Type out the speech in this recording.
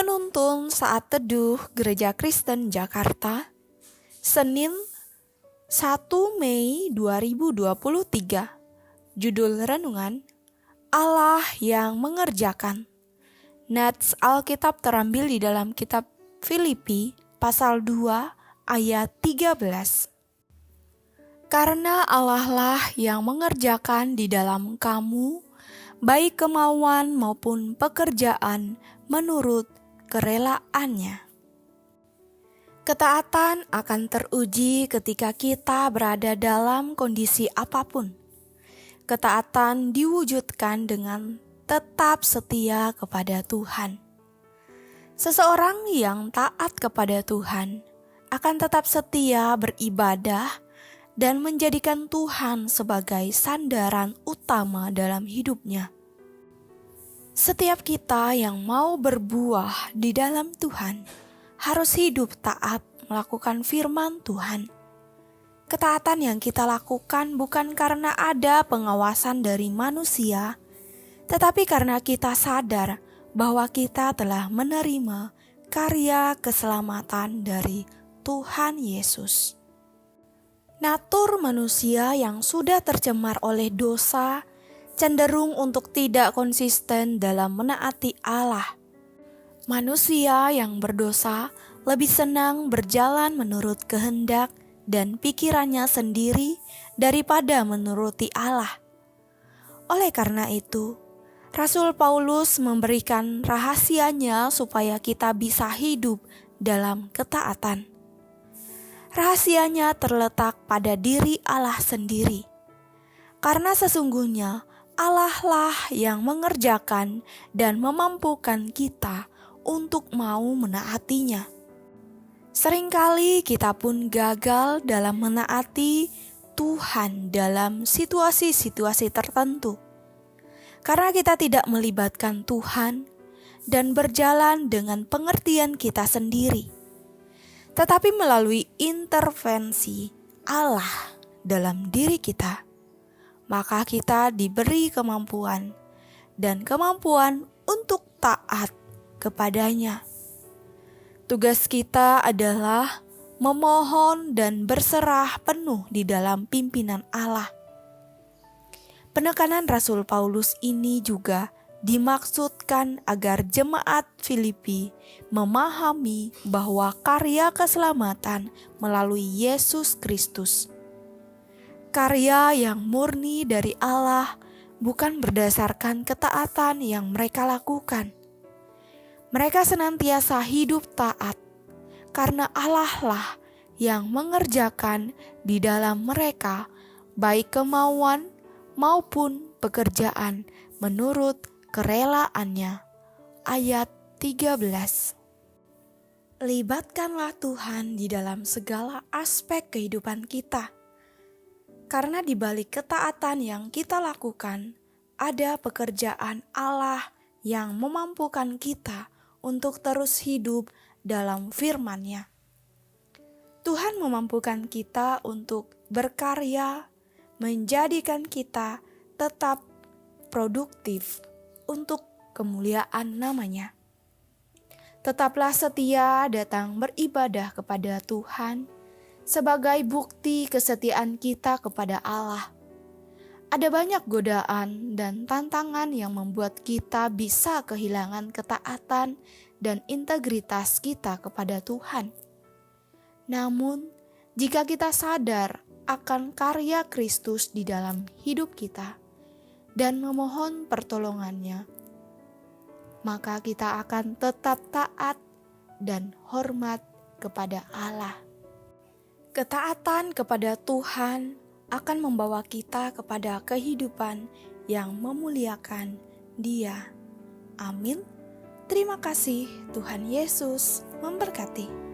Penuntun Saat Teduh Gereja Kristen Jakarta, Senin 1 Mei 2023. Judul renungan, Allah yang mengerjakan. Nats Alkitab terambil di dalam kitab Filipi pasal 2 ayat 13. Karena Allah lah yang mengerjakan di dalam kamu, baik kemauan maupun pekerjaan menurut kerelaannya. Ketaatan akan teruji ketika kita berada dalam kondisi apapun. Ketaatan diwujudkan dengan tetap setia kepada Tuhan. Seseorang yang taat kepada Tuhan akan tetap setia beribadah dan menjadikan Tuhan sebagai sandaran utama dalam hidupnya. Setiap kita yang mau berbuah di dalam Tuhan harus hidup taat melakukan firman Tuhan. Ketaatan yang kita lakukan bukan karena ada pengawasan dari manusia, tetapi karena kita sadar bahwa kita telah menerima karya keselamatan dari Tuhan Yesus. Natur manusia yang sudah tercemar oleh dosa cenderung untuk tidak konsisten dalam menaati Allah. Manusia yang berdosa lebih senang berjalan menurut kehendak dan pikirannya sendiri daripada menuruti Allah. Oleh karena itu, Rasul Paulus memberikan rahasianya supaya kita bisa hidup dalam ketaatan. Rahasianya terletak pada diri Allah sendiri. Karena sesungguhnya Allah lah yang mengerjakan dan memampukan kita untuk mau menaatinya. Seringkali kita pun gagal dalam menaati Tuhan dalam situasi-situasi tertentu. Karena kita tidak melibatkan Tuhan dan berjalan dengan pengertian kita sendiri, tetapi melalui intervensi Allah dalam diri kita, maka kita diberi kemampuan dan kemampuan untuk taat kepadanya. Tugas kita adalah memohon dan berserah penuh di dalam pimpinan Allah. Penekanan Rasul Paulus ini juga dimaksudkan agar jemaat Filipi memahami bahwa karya keselamatan melalui Yesus Kristus. Karya yang murni dari Allah bukan berdasarkan ketaatan yang mereka lakukan. Mereka senantiasa hidup taat karena Allah lah yang mengerjakan di dalam mereka baik kemauan maupun pekerjaan menurut kerelaannya. Ayat 13. Libatkanlah Tuhan di dalam segala aspek kehidupan kita. Karena di balik ketaatan yang kita lakukan, ada pekerjaan Allah yang memampukan kita untuk terus hidup dalam firman-Nya. Tuhan memampukan kita untuk berkarya, menjadikan kita tetap produktif untuk kemuliaan nama-Nya. Tetaplah setia datang beribadah kepada Tuhan sebagai bukti kesetiaan kita kepada Allah. Ada banyak godaan dan tantangan yang membuat kita bisa kehilangan ketaatan dan integritas kita kepada Tuhan. Namun, jika kita sadar akan karya Kristus di dalam hidup kita dan memohon pertolongannya, maka kita akan tetap taat dan hormat kepada Allah. Ketaatan kepada Tuhan akan membawa kita kepada kehidupan yang memuliakan Dia. Amin. Terima kasih, Tuhan Yesus memberkati.